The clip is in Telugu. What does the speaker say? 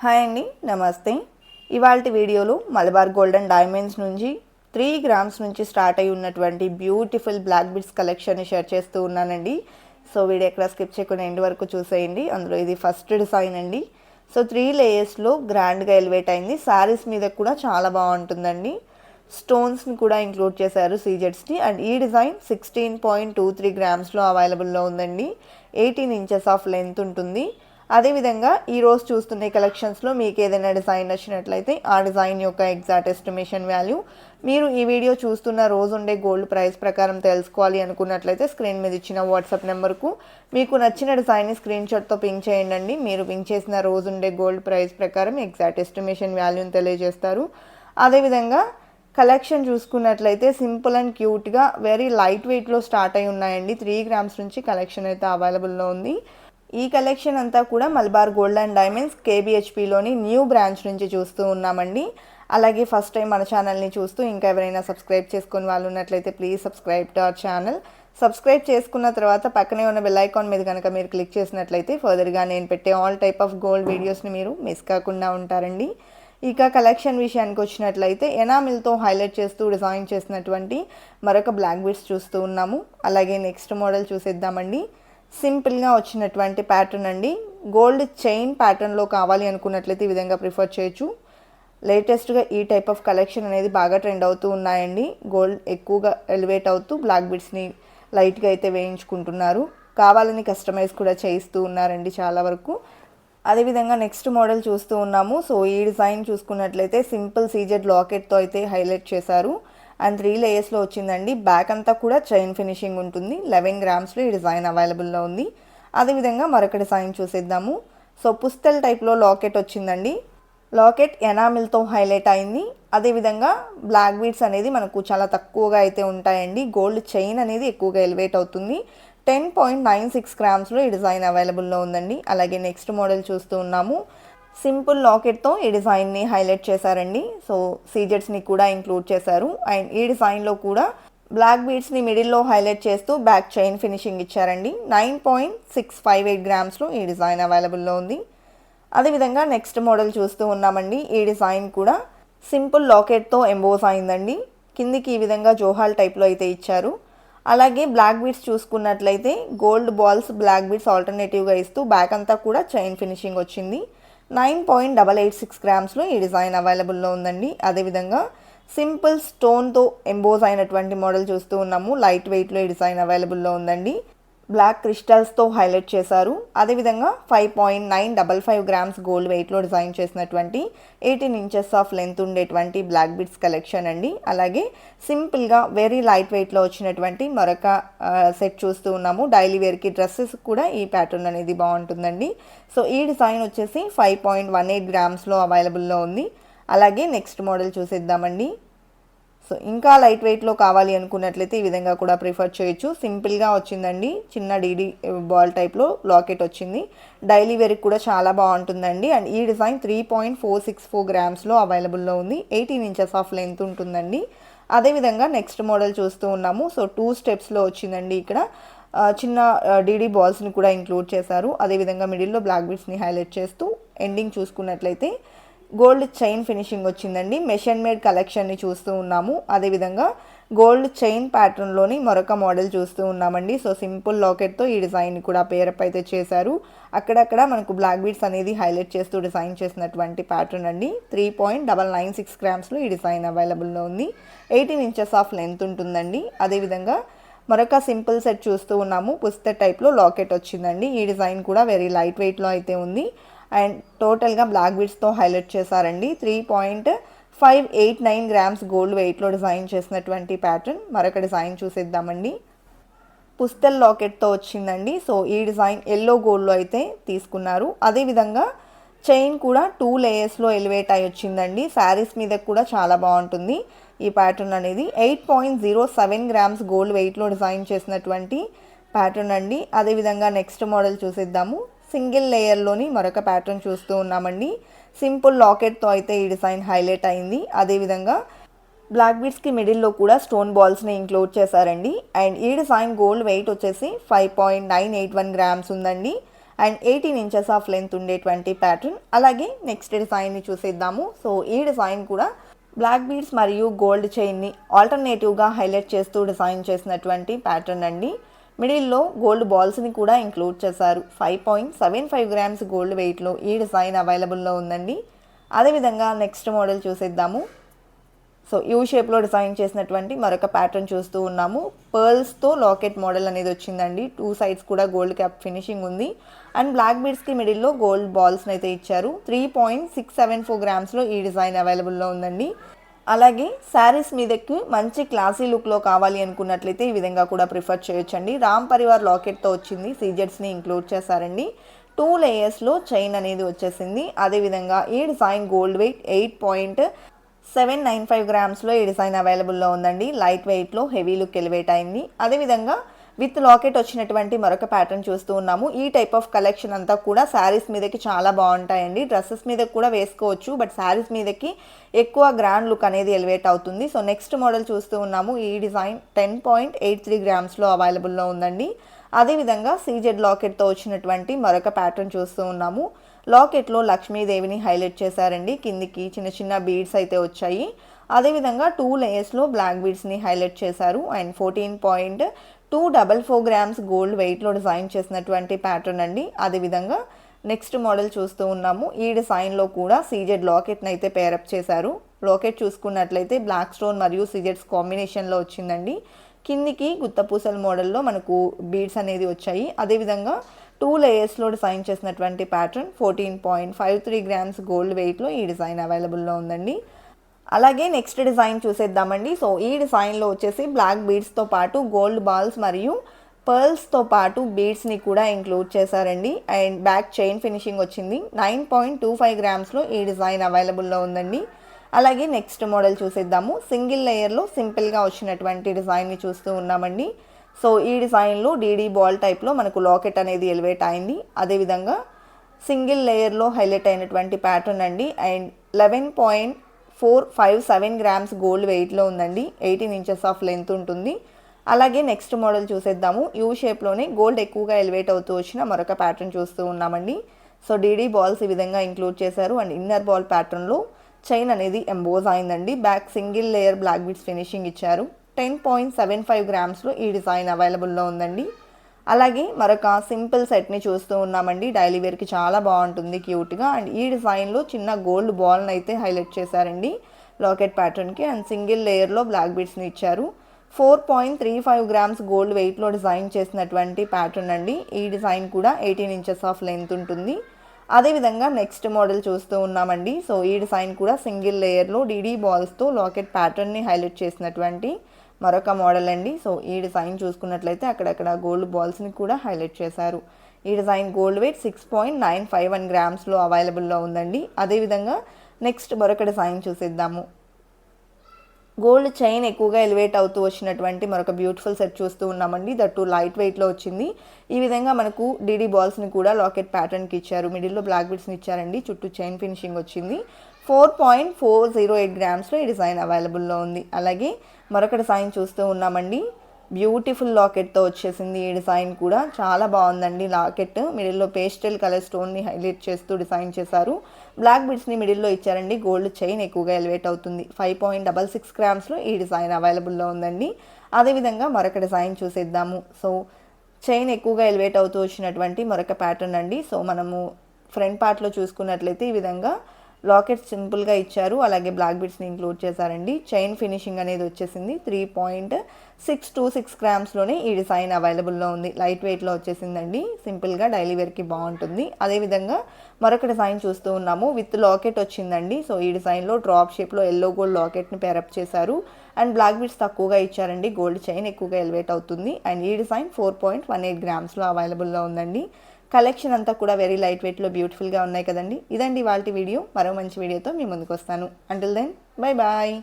హాయ్ అండి, నమస్తే. ఇవాల్టి వీడియోలో మలబార్ గోల్డెన్ డైమండ్స్ నుంచి 3 గ్రామ్స్ నుంచి స్టార్ట్ అయి ఉన్నటువంటి బ్యూటిఫుల్ బ్లాక్ బిడ్స్ కలెక్షన్ని షేర్ చేస్తూ ఉన్నానండి. సో వీడియో ఎక్కడ స్కిప్ చేయకుండా ఎండ్ వరకు చూసేయండి. అందులో ఇది ఫస్ట్ డిజైన్ అండి. సో 3 లేయర్స్లో గ్రాండ్గా ఎలివేట్ అయింది. శారీస్ మీద కూడా చాలా బాగుంటుందండి. స్టోన్స్ని కూడా ఇంక్లూడ్ చేశారు సీజెడ్స్ని. అండ్ ఈ డిజైన్ 16.23 గ్రామ్స్లో అవైలబుల్లో ఉందండి. 18 ఇంచెస్ ఆఫ్ లెంత్ ఉంటుంది. అదేవిధంగా ఈరోజు చూస్తున్న కలెక్షన్స్లో మీకు ఏదైనా డిజైన్ నచ్చినట్లయితే ఆ డిజైన్ యొక్క ఎగ్జాక్ట్ ఎస్టిమేషన్ వాల్యూ మీరు ఈ వీడియో చూస్తున్న రోజు ఉండే గోల్డ్ ప్రైస్ ప్రకారం తెలుసుకోవాలి అనుకున్నట్లయితే స్క్రీన్ మీద ఇచ్చిన వాట్సాప్ నెంబర్కు మీకు నచ్చిన డిజైన్ని స్క్రీన్ షాట్తో పింక్ చేయండి. మీరు పింక్ చేసిన రోజు ఉండే గోల్డ్ ప్రైస్ ప్రకారం ఎగ్జాక్ట్ ఎస్టిమేషన్ వాల్యూని తెలియజేస్తారు. అదేవిధంగా కలెక్షన్ చూసుకున్నట్లయితే సింపుల్ అండ్ క్యూట్గా వెరీ లైట్ వెయిట్లో స్టార్ట్ అయి ఉన్నాయండి. 3 గ్రామ్స్ నుంచి కలెక్షన్ అయితే అవైలబుల్లో ఉంది. ఈ కలెక్షన్ అంతా కూడా మలబార్ గోల్డ్ అండ్ డైమండ్స్ కేబిహెచ్పిలోని న్యూ బ్రాంచ్ నుంచి చూస్తూ ఉన్నామండి. అలాగే ఫస్ట్ టైం మన ఛానల్ని చూస్తూ ఇంకా ఎవరైనా సబ్స్క్రైబ్ చేసుకుని వాళ్ళు ఉన్నట్లయితే please subscribe to our channel. Subscribe చేసుకున్న తర్వాత పక్కనే ఉన్న బెల్ ఐకాన్ మీద కనుక మీరు క్లిక్ చేసినట్లయితే ఫర్దర్గా నేను పెట్టే ఆల్ టైప్ ఆఫ్ గోల్డ్ వీడియోస్ని మీరు మిస్ కాకుండా ఉంటారండి. ఇక కలెక్షన్ విషయానికి వచ్చినట్లయితే ఎనామిల్తో హైలైట్ చేస్తూ డిజైన్ చేసినటువంటి మరొక బ్లాక్ బిడ్స్ చూస్తూ ఉన్నాము. అలాగే నెక్స్ట్ మోడల్ చూసేద్దామండి. సింపుల్గా వచ్చినటువంటి ప్యాటర్న్ అండి. గోల్డ్ చైన్ ప్యాటర్న్లో కావాలి అనుకున్నట్లయితే ఈ విధంగా ప్రిఫర్ చేయొచ్చు. లేటెస్ట్గా ఈ టైప్ ఆఫ్ కలెక్షన్ అనేది బాగా ట్రెండ్ అవుతూ ఉన్నాయండి. గోల్డ్ ఎక్కువగా ఎలివేట్ అవుతూ బ్లాక్ బిడ్స్ని లైట్గా అయితే వేయించుకుంటున్నారు. కావాలని కస్టమైజ్ కూడా చేయిస్తూ ఉన్నారండి చాలా వరకు. అదేవిధంగా నెక్స్ట్ మోడల్ చూస్తూ ఉన్నాము. సో ఈ డిజైన్ చూసుకున్నట్లయితే సింపుల్ సీజెడ్ లాకెట్తో అయితే హైలైట్ చేశారు. అండ్ 3 లేయర్స్లో వచ్చిందండి. బ్యాక్ అంతా కూడా చైన్ ఫినిషింగ్ ఉంటుంది. 11 గ్రామ్స్లో ఈ డిజైన్ అవైలబుల్లో ఉంది. అదేవిధంగా మరొక డిజైన్ చూసేద్దాము. సో పుస్తల్ టైప్లో లాకెట్ వచ్చిందండి. లాకెట్ ఎనామిల్తో హైలైట్ అయింది. అదేవిధంగా బ్లాక్ బీడ్స్ అనేది మనకు చాలా తక్కువగా అయితే ఉంటాయండి. గోల్డ్ చైన్ అనేది ఎక్కువగా ఎలివేట్ అవుతుంది. 10.96 గ్రామ్స్లో ఈ డిజైన్ అవైలబుల్లో ఉందండి. అలాగే నెక్స్ట్ మోడల్ చూస్తూ ఉన్నాము. సింపుల్ లాకెట్తో ఈ డిజైన్ని హైలైట్ చేశారండి. సో సీజెడ్స్ని కూడా ఇంక్లూడ్ చేశారు. అండ్ ఈ డిజైన్లో కూడా బ్లాక్ బీడ్స్ని మిడిల్లో హైలైట్ చేస్తూ బ్యాక్ చైన్ ఫినిషింగ్ ఇచ్చారండి. 9.658 గ్రామ్స్లో ఈ డిజైన్ అవైలబుల్లో ఉంది. అదేవిధంగా నెక్స్ట్ మోడల్ చూస్తూ ఉన్నామండి. ఈ డిజైన్ కూడా సింపుల్ లాకెట్తో ఎంబోస్ అయిందండి. కిందికి ఈ విధంగా జోహాల్ టైప్లో అయితే ఇచ్చారు. అలాగే బ్లాక్ బీడ్స్ చూసుకున్నట్లయితే గోల్డ్ బాల్స్ బ్లాక్ బీడ్స్ ఆల్టర్నేటివ్గా ఇస్తూ బ్యాక్ అంతా కూడా చైన్ ఫినిషింగ్ వచ్చింది. 9.886 గ్రామ్స్లో ఈ డిజైన్ అవైలబుల్లో ఉందండి. అదేవిధంగా సింపుల్ స్టోన్తో ఎంబోజ్ అయినటువంటి మోడల్ చూస్తూ ఉన్నాము. లైట్ వెయిట్లో ఈ డిజైన్ అవైలబుల్లో ఉందండి. బ్లాక్ క్రిస్టల్స్తో హైలైట్ చేశారు. అదేవిధంగా 5.955 గ్రామ్స్ గోల్డ్ వెయిట్లో డిజైన్ చేసినటువంటి 18 ఇంచెస్ ఆఫ్ లెంత్ ఉండేటువంటి బ్లాక్ బిడ్స్ కలెక్షన్ అండి. అలాగే సింపుల్గా వెరీ లైట్ వెయిట్లో వచ్చినటువంటి మరొక సెట్ చూస్తూ ఉన్నాము. డైలీ వేర్కి డ్రెస్సెస్ కూడా ఈ ప్యాటర్న్ అనేది బాగుంటుందండి. సో ఈ డిజైన్ వచ్చేసి 5.18 గ్రామ్స్లో అవైలబుల్లో ఉంది. అలాగే నెక్స్ట్ మోడల్ చూసేద్దామండి. సో ఇంకా లైట్ వెయిట్లో కావాలి అనుకున్నట్లయితే ఈ విధంగా కూడా ప్రిఫర్ చేయొచ్చు. సింపుల్గా వచ్చిందండి. చిన్న డీడీ బాల్ టైప్లో లాకెట్ వచ్చింది. డైలీ వేర్కి కూడా చాలా బాగుంటుందండి. అండ్ ఈ డిజైన్ 3.464 గ్రామ్స్లో అవైలబుల్లో ఉంది. 18 ఇంచెస్ ఆఫ్ లెంత్ ఉంటుందండి. అదేవిధంగా నెక్స్ట్ మోడల్ చూస్తూ ఉన్నాము. సో 2 స్టెప్స్లో వచ్చిందండి. ఇక్కడ చిన్న డీడీ బాల్స్ని కూడా ఇంక్లూడ్ చేశారు. అదేవిధంగా మిడిల్లో బ్లాక్ బీడ్స్ని హైలైట్ చేస్తూ ఎండింగ్ చూసుకున్నట్లయితే గోల్డ్ చైన్ ఫినిషింగ్ వచ్చిందండి. మెషిన్ మేడ్ కలెక్షన్ని చూస్తూ ఉన్నాము. అదేవిధంగా గోల్డ్ చైన్ ప్యాటర్న్లోని మరొక మోడల్ చూస్తూ ఉన్నామండి. సో సింపుల్ లాకెట్తో ఈ డిజైన్ కూడా పేరప్ అయితే చేశారు. అక్కడక్కడ మనకు బ్లాక్ బీడ్స్ అనేది హైలైట్ చేస్తూ డిజైన్ చేసినటువంటి ప్యాటర్న్ అండి. 3.996 గ్రామ్స్లో ఈ డిజైన్ అవైలబుల్లో ఉంది. 18 ఇంచెస్ ఆఫ్ లెంత్ ఉంటుందండి. అదేవిధంగా మరొక సింపుల్ సెట్ చూస్తూ ఉన్నాము. పుస్తక్ టైప్లో లాకెట్ వచ్చిందండి. ఈ డిజైన్ కూడా వెరీ లైట్ వెయిట్లో అయితే ఉంది. అండ్ టోటల్గా బ్లాక్ బీడ్స్తో హైలైట్ చేశారండి. 3.589 గ్రామ్స్ గోల్డ్ వెయిట్లో డిజైన్ చేసినటువంటి ప్యాటర్న్. మరొక డిజైన్ చూసేద్దామండి. పుస్తల్ లాకెట్తో వచ్చిందండి. సో ఈ డిజైన్ ఎల్లో గోల్డ్లో అయితే తీసుకున్నారు. అదేవిధంగా చైన్ కూడా 2 లేయర్స్లో ఎలివేట్ అయి వచ్చిందండి. శారీస్ మీద కూడా చాలా బాగుంటుంది ఈ ప్యాటర్న్ అనేది. 8.07 గ్రామ్స్ గోల్డ్ వెయిట్లో డిజైన్ చేసినటువంటి ప్యాటర్న్ అండి. అదేవిధంగా నెక్స్ట్ మోడల్ చూసేద్దాము. సింగిల్ లేయర్లోని మరొక ప్యాటర్న్ చూస్తూ ఉన్నామండి. సింపుల్ లాకెట్తో అయితే ఈ డిజైన్ హైలైట్ అయింది. అదేవిధంగా బ్లాక్ బీడ్స్కి మిడిల్లో కూడా స్టోన్ బాల్స్ని ఇంక్లూడ్ చేశారండి. అండ్ ఈ డిజైన్ గోల్డ్ వెయిట్ వచ్చేసి 5.981 గ్రామ్స్ ఉందండి. అండ్ 18 ఇంచెస్ ఆఫ్ లెంత్ ఉండేటువంటి ప్యాటర్న్. అలాగే నెక్స్ట్ డిజైన్ని చూసేద్దాము. సో ఈ డిజైన్ కూడా బ్లాక్ బీడ్స్ మరియు గోల్డ్ చైన్ని ఆల్టర్నేటివ్గా హైలైట్ చేస్తూ డిజైన్ చేసినటువంటి ప్యాటర్న్ అండి. మిడిల్లో గోల్డ్ బాల్స్ని కూడా ఇంక్లూడ్ చేశారు. 5.75 గ్రామ్స్ గోల్డ్ వెయిట్లో ఈ డిజైన్ అవైలబుల్లో ఉందండి. అదేవిధంగా నెక్స్ట్ మోడల్ చూసేద్దాము. సో యూ షేప్లో డిజైన్ చేసినటువంటి మరొక ప్యాటర్న్ చూస్తూ ఉన్నాము. పర్ల్స్తో లాకెట్ మోడల్ అనేది వచ్చిందండి. 2 సైడ్స్ కూడా గోల్డ్ క్యాప్ ఫినిషింగ్ ఉంది. అండ్ బ్లాక్ బీడ్స్కి మిడిల్లో గోల్డ్ బాల్స్ని అయితే ఇచ్చారు. 3.674 గ్రామ్స్లో ఈ డిజైన్ అవైలబుల్లో ఉందండి. అలాగే శారీస్ మీదకి మంచి క్లాసీ లుక్లో కావాలి అనుకున్నట్లయితే ఈ విధంగా కూడా ప్రిఫర్ చేయొచ్చండి. రామ్ పరివార్ లాకెట్తో వచ్చింది. సీజెట్స్ని ఇంక్లూడ్ చేశారండి. 2 లేయర్స్లో చైన్ అనేది వచ్చేసింది. అదేవిధంగా ఈ డిజైన్ గోల్డ్ వెయిట్ 8.795 గ్రామ్స్లో ఈ డిజైన్ అవైలబుల్లో ఉందండి. లైట్ వెయిట్లో హెవీ లుక్ ఎలివేట్ అయింది. అదేవిధంగా విత్ లాకెట్ వచ్చినటువంటి మరొక ప్యాటర్న్ చూస్తూ ఉన్నాము. ఈ టైప్ ఆఫ్ కలెక్షన్ అంతా కూడా శారీస్ మీదకి చాలా బాగుంటాయండి. డ్రెస్సెస్ మీద కూడా వేసుకోవచ్చు, బట్ శారీస్ మీదకి ఎక్కువ గ్రాండ్ లుక్ అనేది ఎలివేట్ అవుతుంది. సో నెక్స్ట్ మోడల్ చూస్తూ ఉన్నాము. ఈ డిజైన్ 10.83 గ్రామ్స్లో అవైలబుల్లో ఉందండి. అదేవిధంగా సీజెడ్ లాకెట్తో వచ్చినటువంటి మరొక ప్యాటర్న్ చూస్తూ ఉన్నాము. లాకెట్లో లక్ష్మీదేవిని హైలైట్ చేశారండి. కిందికి చిన్న చిన్న బీడ్స్ అయితే వచ్చాయి. అదేవిధంగా 2 లేయర్స్లో బ్లాక్ బీడ్స్ని హైలైట్ చేశారు. అండ్ 14.244 గ్రామ్స్ గోల్డ్ వెయిట్లో డిజైన్ చేసినటువంటి ప్యాటర్న్ అండి. అదేవిధంగా నెక్స్ట్ మోడల్ చూస్తూ ఉన్నాము. ఈ డిజైన్లో కూడా సీజెడ్ లాకెట్ని అయితే పేరప్ చేశారు. లాకెట్ చూసుకున్నట్లయితే బ్లాక్ స్టోన్ మరియు సీజెడ్స్ కాంబినేషన్లో వచ్చిందండి. కిందికి గుత్తపూసల మోడల్లో మనకు బీడ్స్ అనేది వచ్చాయి. అదేవిధంగా 2 లేయర్స్లో డిజైన్ చేసినటువంటి ప్యాటర్న్ 14.53 గ్రామ్స్ గోల్డ్ వెయిట్లో ఈ డిజైన్ అవైలబుల్లో ఉందండి. అలాగే నెక్స్ట్ డిజైన్ చూసేద్దామండి. సో ఈ డిజైన్లో వచ్చేసి బ్లాక్ బీడ్స్తో పాటు గోల్డ్ బాల్స్ మరియు పర్ల్స్తో పాటు బీడ్స్ని కూడా ఇంక్లూడ్ చేశారండి. అండ్ బ్యాక్ చైన్ ఫినిషింగ్ వచ్చింది. 9.25 గ్రామ్స్లో ఈ డిజైన్ అవైలబుల్లో ఉందండి. అలాగే నెక్స్ట్ మోడల్ చూసేద్దాము. సింగిల్ లేయర్లో సింపుల్గా వచ్చినటువంటి డిజైన్ని చూస్తూ ఉన్నామండి. సో ఈ డిజైన్లో డీడీ బాల్ టైప్లో మనకు లాకెట్ అనేది ఎలివేట్ అయింది. అదేవిధంగా సింగిల్ లేయర్లో హైలైట్ అయినటువంటి ప్యాటర్న్ అండి. అండ్ 11.457 గ్రామ్స్ గోల్డ్ వెయిట్లో ఉందండి. 18 ఇంచెస్ ఆఫ్ లెంత్ ఉంటుంది. అలాగే నెక్స్ట్ మోడల్ చూసేద్దాము. యూ షేప్లోనే గోల్డ్ ఎక్కువగా ఎలివేట్ అవుతూ వచ్చిన మరొక ప్యాటర్న్ చూస్తూ ఉన్నామండి. సో డీడీ బాల్స్ ఈ విధంగా ఇంక్లూడ్ చేశారు. అండ్ ఇన్నర్ బాల్ ప్యాటర్న్లో చైన్ అనేది ఎంబోజ్ అయిందండి. Back single layer black beads finishing ఇచ్చారు. 10.75 గ్రామ్స్లో ఈ డిజైన్ అవైలబుల్లో ఉందండి. అలాగే మరొక సింపుల్ సెట్ని చూస్తూ ఉన్నామండి. డైలీ వేర్కి చాలా బాగుంటుంది, క్యూట్గా. అండ్ ఈ డిజైన్లో చిన్న గోల్డ్ బాల్ని అయితే హైలైట్ చేశారండి లాకెట్ ప్యాటర్న్కి. అండ్ సింగిల్ లేయర్లో బ్లాక్ బీడ్స్ని ఇచ్చారు. 4.35 గ్రామ్స్ గోల్డ్ వెయిట్లో డిజైన్ చేసినటువంటి ప్యాటర్న్ అండి. ఈ డిజైన్ కూడా 18 ఇంచెస్ ఆఫ్ లెంత్ ఉంటుంది. అదేవిధంగా నెక్స్ట్ మోడల్ చూస్తూ ఉన్నామండి. సో ఈ డిజైన్ కూడా సింగిల్ లేయర్లో డీడీ బాల్స్తో లాకెట్ ప్యాటర్న్ని హైలైట్ చేసినటువంటి మరొక మోడల్ అండి. సో ఈ డిజైన్ చూసుకున్నట్లయితే అక్కడక్కడ గోల్డ్ బాల్స్ని కూడా హైలైట్ చేశారు. ఈ డిజైన్ గోల్డ్ వెయిట్ 6.951 గ్రామ్స్లో అవైలబుల్లో ఉందండి. అదేవిధంగా నెక్స్ట్ మరొక డిజైన్ చూసేద్దాము. గోల్డ్ చైన్ ఎక్కువగా ఎలివేట్ అవుతూ వచ్చినటువంటి మరొక బ్యూటిఫుల్ సెట్ చూస్తూ ఉన్నామండి. దట్టు లైట్ వెయిట్లో వచ్చింది. ఈ విధంగా మనకు డీడీ బాల్స్ని కూడా లాకెట్ ప్యాటర్న్కి ఇచ్చారు. మిడిల్లో బ్లాక్ బీడ్స్ని ఇచ్చారండి. చుట్టూ చైన్ ఫినిషింగ్ వచ్చింది. 4.408 గ్రామ్స్లో ఈ డిజైన్ అవైలబుల్లో ఉంది. అలాగే మరొక డిజైన్ చూస్తూ ఉన్నామండి. బ్యూటిఫుల్ లాకెట్తో వచ్చేసింది. ఈ డిజైన్ కూడా చాలా బాగుందండి. లాకెట్ మిడిల్లో పేస్టల్ కలర్ స్టోన్ని హైలైట్ చేస్తూ డిజైన్ చేశారు. బ్లాక్ బీడ్స్ని మిడిల్లో ఇచ్చారండి. గోల్డ్ చైన్ ఎక్కువగా ఎలివేట్ అవుతుంది. 5.66 గ్రామ్స్లో ఈ డిజైన్ అవైలబుల్లో ఉందండి. అదేవిధంగా మరొక డిజైన్ చూసేద్దాము. సో చైన్ ఎక్కువగా ఎలివేట్ అవుతూ వచ్చినటువంటి మరొక ప్యాటర్న్ అండి. సో మనము ఫ్రంట్ పార్ట్లో చూసుకున్నట్లయితే ఈ విధంగా లాకెట్ సింపుల్గా ఇచ్చారు. అలాగే బ్లాక్ బీడ్స్ని ఇంక్లూడ్ చేశారండి. చైన్ ఫినిషింగ్ అనేది వచ్చేసింది. 3.626 గ్రామ్స్లోనే ఈ డిజైన్ అవైలబుల్లో ఉంది. లైట్ వెయిట్లో వచ్చేసిందండి. సింపుల్గా డైలీ వేర్కి బాగుంటుంది. అదేవిధంగా మరొక డిజైన్ చూస్తూ ఉన్నాము. విత్ లాకెట్ వచ్చిందండి. సో ఈ డిజైన్లో డ్రాప్ షేప్లో ఎల్లో గోల్డ్ లాకెట్ని పేరప్ చేశారు. అండ్ బ్లాక్ బీడ్స్ తక్కువగా ఇచ్చారండి. గోల్డ్ చైన్ ఎక్కువగా ఎలివేట్ అవుతుంది. అండ్ ఈ డిజైన్ 4.18 గ్రామ్స్లో అవైలబుల్లో ఉందండి. కలెక్షన్ అంతా కూడా వెరీ లైట్ వెయిట్లో బ్యూటిఫుల్గా ఉన్నాయి కదండి. ఇదండి ఇవాల్టి వీడియో. మరో మంచి వీడియోతో మీ ముందుకు వస్తాను. Until then bye bye.